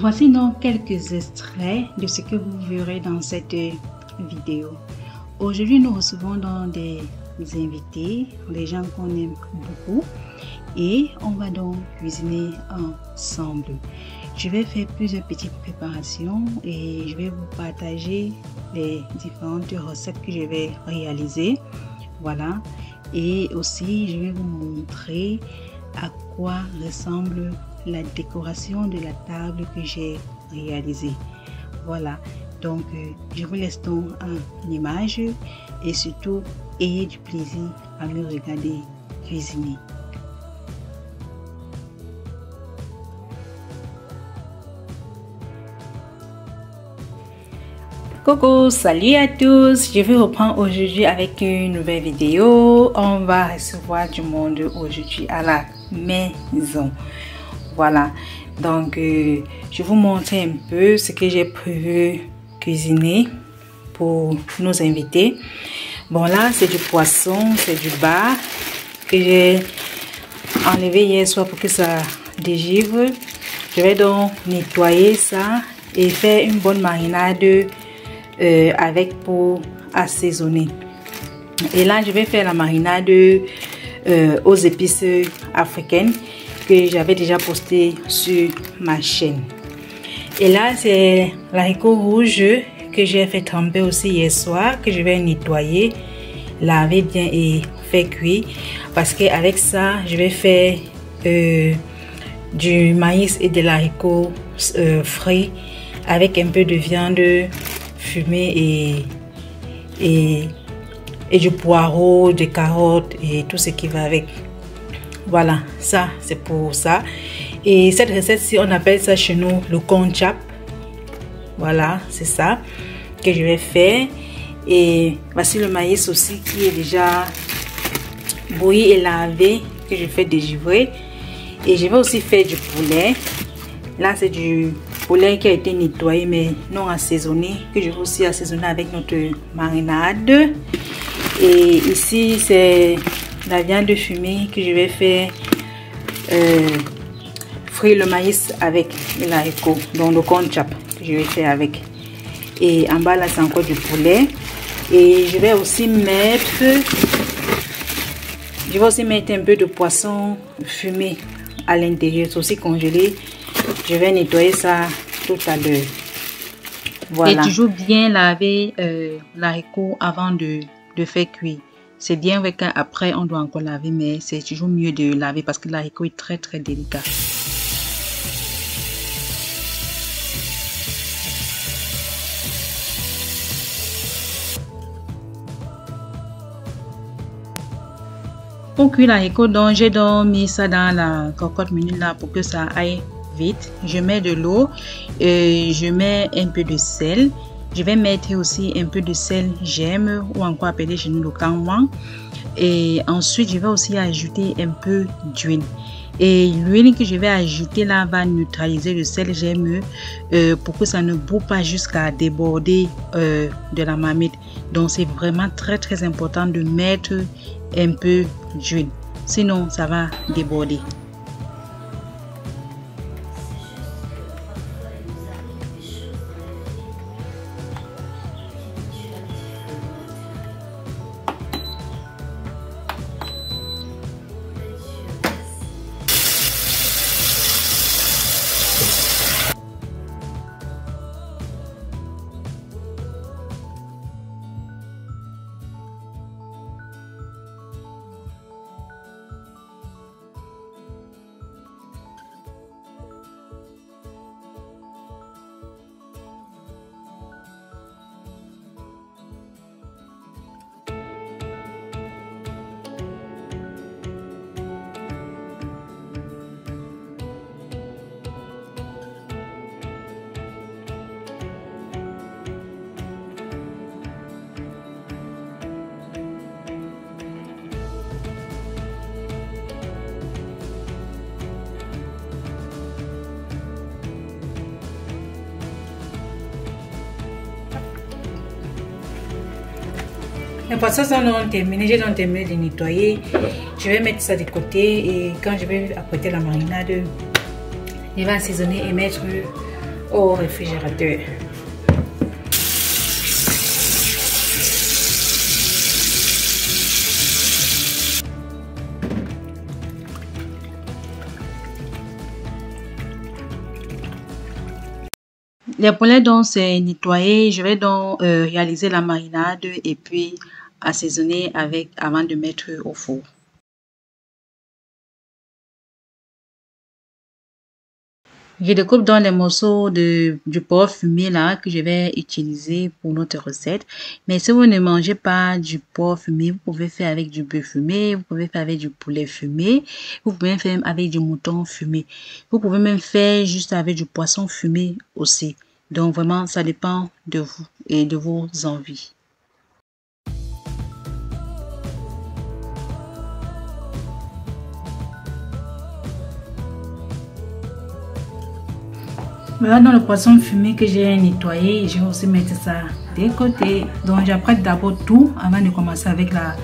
Voici donc quelques extraits de ce que vous verrez dans cette vidéo. Aujourd'hui, nous recevons donc des invités, des gens qu'on aime beaucoup, et on va donc cuisiner ensemble. Je vais faire plusieurs petites préparations et je vais vous partager les différentes recettes que je vais réaliser. Voilà. Et aussi, je vais vous montrer à quoi ressemble la décoration de la table que j'ai réalisée. Voilà. Donc, je vous laisse donc en image et surtout, ayez du plaisir à me regarder cuisiner. Coucou, salut à tous, je vais reprendre aujourd'hui avec une nouvelle vidéo. On va recevoir du monde aujourd'hui à la maison. Voilà, donc je vais vous montrer un peu ce que j'ai prévu cuisiner pour nos invités. Bon, là c'est du poisson, c'est du bar que j'ai enlevé hier soir pour que ça dégivre. Je vais donc nettoyer ça et faire une bonne marinade avec pour assaisonner. Et là je vais faire la marinade aux épices africaines que j'avais déjà posté sur ma chaîne. Et là c'est l'haricot rouge que j'ai fait tremper aussi hier soir, que je vais nettoyer, laver bien et faire cuire, parce que avec ça je vais faire du maïs et de l'haricot frit avec un peu de viande fumée et du poireau, des carottes et tout ce qui va avec. Voilà, ça c'est pour ça. Et cette recette-ci, on appelle ça chez nous le konchap. Voilà, c'est ça que je vais faire. Et voici le maïs aussi qui est déjà bouilli et lavé, que je fais dégivrer. Et je vais aussi faire du poulet. Là c'est du poulet qui a été nettoyé mais non assaisonné, que je vais aussi assaisonner avec notre marinade. Et ici c'est la viande fumée que je vais faire frire le maïs avec le haricot, donc le konchap que je vais faire avec. Et en bas là c'est encore du poulet. Et je vais aussi mettre un peu de poisson fumé à l'intérieur, c'est aussi congelé. Je vais nettoyer ça tout à l'heure. Voilà. Et toujours bien laver l'haricot avant de faire cuire. C'est bien vrai qu'après on doit encore laver, mais c'est toujours mieux de laver parce que l'haricot est très très délicat. Pour cuire l'haricot, donc j'ai donc mis ça dans la cocotte minute là pour que ça aille vite. Je mets de l'eau et je mets un peu de sel. Je vais mettre aussi un peu de sel gemme ou encore appelé chez nous le kanwan. Et ensuite je vais aussi ajouter un peu d'huile. Et l'huile que je vais ajouter là va neutraliser le sel gemme pour que ça ne boue pas jusqu'à déborder de la marmite. Donc c'est vraiment très très important de mettre un peu d'huile, sinon ça va déborder. Les poissons sont donc terminés, j'ai donc terminé de nettoyer. Je vais mettre ça de côté et quand je vais apprêter la marinade, je vais assaisonner et mettre au réfrigérateur. Les poulets donc c'est nettoyé. Je vais donc réaliser la marinade et puis assaisonner avec avant de mettre au four. Je découpe dans les morceaux du porc fumé là que je vais utiliser pour notre recette. Mais si vous ne mangez pas du porc fumé, vous pouvez faire avec du bœuf fumé, vous pouvez faire avec du poulet fumé, vous pouvez faire avec du mouton fumé. Vous pouvez même faire juste avec du poisson fumé aussi. Donc vraiment, ça dépend de vous et de vos envies. Voilà dans le poisson fumé que j'ai nettoyé, je vais aussi mettre ça de côté. Donc j'apprête d'abord tout avant de commencer avec la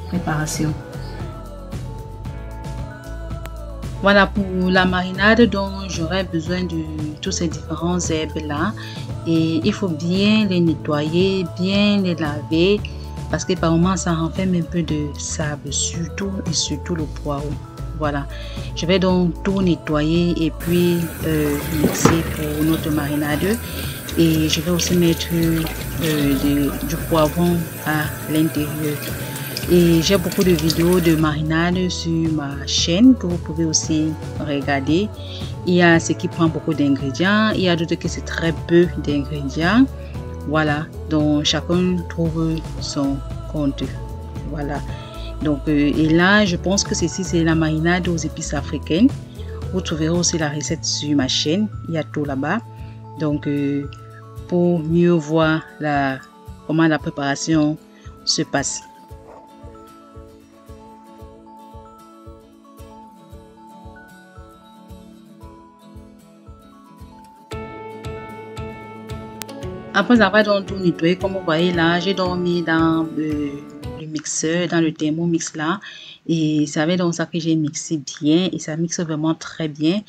préparation. Voilà pour la marinade dont j'aurai besoin de tous ces différents herbes là. Et il faut bien les nettoyer, bien les laver parce que par moments ça renferme un peu de sable, surtout le poireau. Voilà, je vais donc tout nettoyer et puis mixer pour notre marinade. Et je vais aussi mettre du poivron à l'intérieur. Et j'ai beaucoup de vidéos de marinade sur ma chaîne que vous pouvez aussi regarder. Il y a ce qui prend beaucoup d'ingrédients, il y a d'autres qui c'est très peu d'ingrédients. Voilà, donc chacun trouve son compte. Voilà. Donc, et là, je pense que ceci, c'est la marinade aux épices africaines. Vous trouverez aussi la recette sur ma chaîne. Il y a tout là-bas. Donc, pour mieux voir comment la préparation se passe. Après avoir donc tout nettoyé, comme vous voyez là, j'ai donc mis dans le mixeur, dans le Thermomix là, et c'est avec donc ça que j'ai mixé bien et ça mixe vraiment très bien.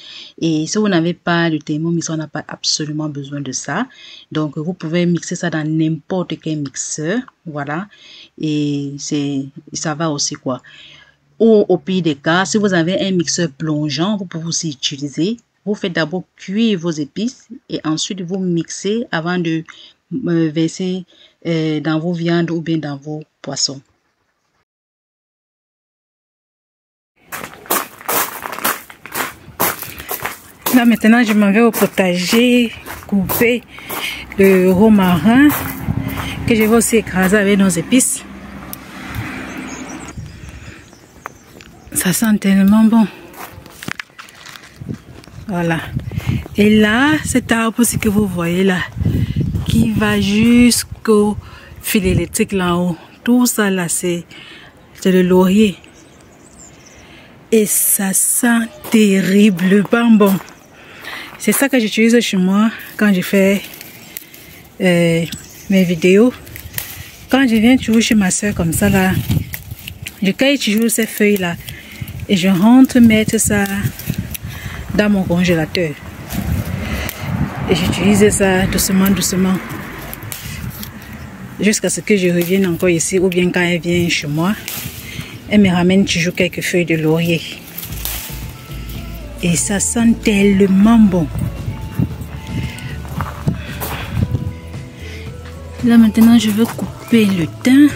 Et si vous n'avez pas le Thermomix, on n'a pas absolument besoin de ça. Donc vous pouvez mixer ça dans n'importe quel mixeur, voilà, et ça va aussi quoi. Ou au pire des cas, si vous avez un mixeur plongeant, vous pouvez aussi utiliser. Vous faites d'abord cuire vos épices et ensuite vous mixez avant de verser dans vos viandes ou bien dans vos poissons. Là maintenant je m'en vais au potager couper le romarin que je vais aussi écraser avec nos épices. Ça sent tellement bon. Voilà. Et là, cet arbre aussi que vous voyez là, qui va jusqu'au fil électrique là-haut. Tout ça là, c'est le laurier. Et ça sent terriblement bon. C'est ça que j'utilise chez moi quand je fais mes vidéos. Quand je viens toujours chez ma soeur comme ça là, je cueille toujours ces feuilles là et je rentre mettre ça dans mon congélateur. Et j'utilise ça doucement, doucement. Jusqu'à ce que je revienne encore ici ou bien quand elle vient chez moi, elle me ramène toujours quelques feuilles de laurier. Et ça sent tellement bon. Là maintenant je veux couper le thym.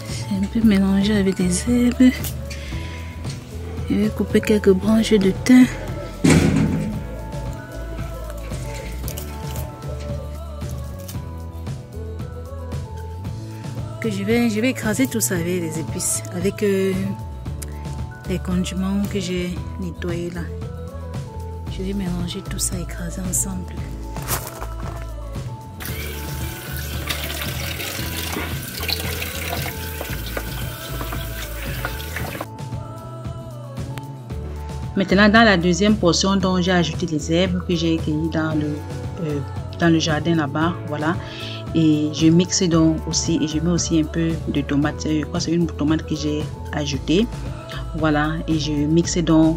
C'est un peu mélangé avec des herbes. Je vais couper quelques branches de thym. Que je vais écraser tout ça avec les épices, avec les condiments que j'ai nettoyés là. Je vais mélanger tout ça, écraser ensemble. Maintenant, dans la deuxième portion, dont j'ai ajouté les herbes que j'ai cueillies dans le jardin là-bas, voilà. Et je mixe donc aussi et je mets aussi un peu de tomate. Je crois que c'est une tomate que j'ai ajoutée, voilà. Et je mixe donc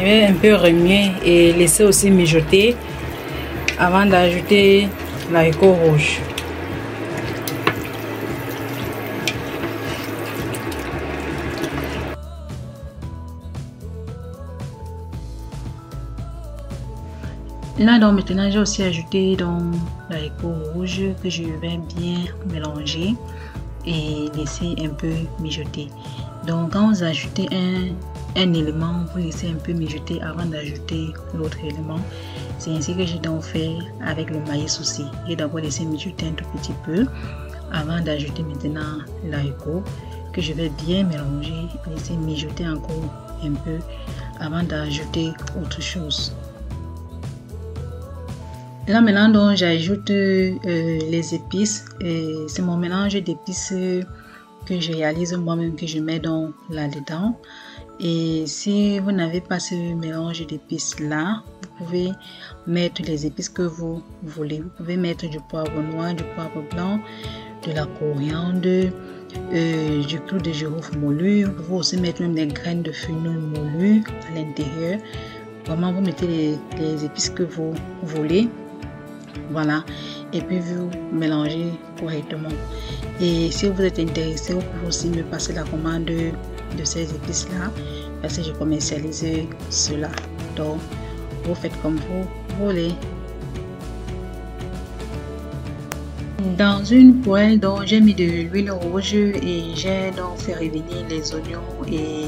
Je vais un peu remuer et laisser aussi mijoter avant d'ajouter l'haricot rouge. Là donc maintenant j'ai aussi ajouté l'haricot rouge que je vais bien mélanger et laisser un peu mijoter. Donc quand vous ajoutez un élément, vous laissez un peu mijoter avant d'ajouter l'autre élément. C'est ainsi que j'ai donc fait avec le maïs aussi. J'ai d'abord laissé mijoter un tout petit peu avant d'ajouter maintenant l'haricot que je vais bien mélanger, laisser mijoter encore un peu avant d'ajouter autre chose. Là maintenant donc j'ajoute les épices. C'est mon mélange d'épices que je réalise moi-même, que je mets donc là-dedans. Et si vous n'avez pas ce mélange d'épices là, vous pouvez mettre les épices que vous voulez. Vous pouvez mettre du poivre noir, du poivre blanc, de la coriandre, du clou de girofle moulu. Vous pouvez aussi mettre même des graines de fenouil moulu à l'intérieur. Vraiment vous mettez les épices que vous voulez. Voilà, et puis vous mélangez correctement. Et si vous êtes intéressé, vous pouvez aussi me passer la commande de ces épices là, parce que je commercialise cela. Donc vous faites comme vous voulez. Dans une poêle, donc j'ai mis de l'huile rouge et j'ai donc fait revenir les oignons et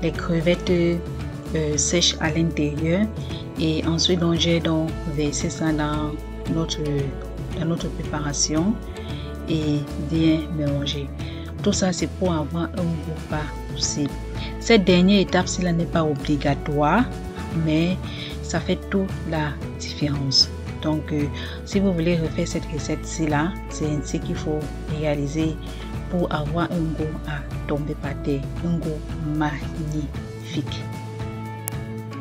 les crevettes sèches à l'intérieur. Et ensuite donc j'ai donc versé ça dans notre préparation et bien mélanger. Tout ça c'est pour avoir un goût possible. Cette dernière étape, cela n'est pas obligatoire, mais ça fait toute la différence. Donc si vous voulez refaire cette recette là, c'est ainsi qu'il faut réaliser pour avoir un goût à tomber par terre, un goût magnifique.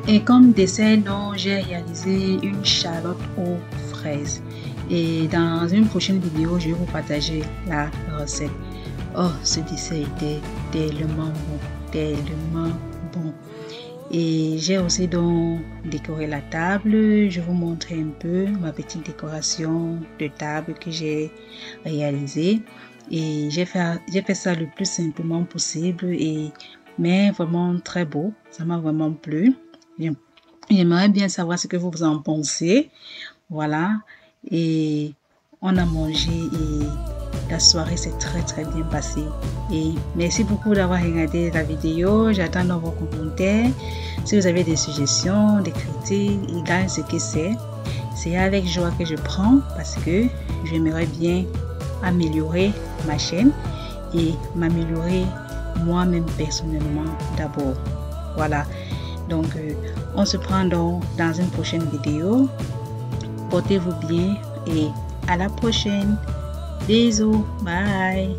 Et comme dessert, donc j'ai réalisé une charlotte aux fraises. Et dans une prochaine vidéo, je vais vous partager la recette. Oh, ce dessert était tellement bon, tellement bon. Et j'ai aussi donc décoré la table. Je vais vous montrer un peu ma petite décoration de table que j'ai réalisée. Et j'ai fait ça le plus simplement possible, mais vraiment très beau. Ça m'a vraiment plu. J'aimerais bien savoir ce que vous en pensez. Voilà. Et on a mangé et la soirée s'est très bien passée. Et merci beaucoup d'avoir regardé la vidéo. J'attends dans vos commentaires. Si vous avez des suggestions, des critiques, égal ce que c'est avec joie que je prends, parce que j'aimerais bien améliorer ma chaîne et m'améliorer moi-même personnellement d'abord. Voilà. Donc, on se prend donc dans une prochaine vidéo. Portez-vous bien et à la prochaine. Bisous. Bye.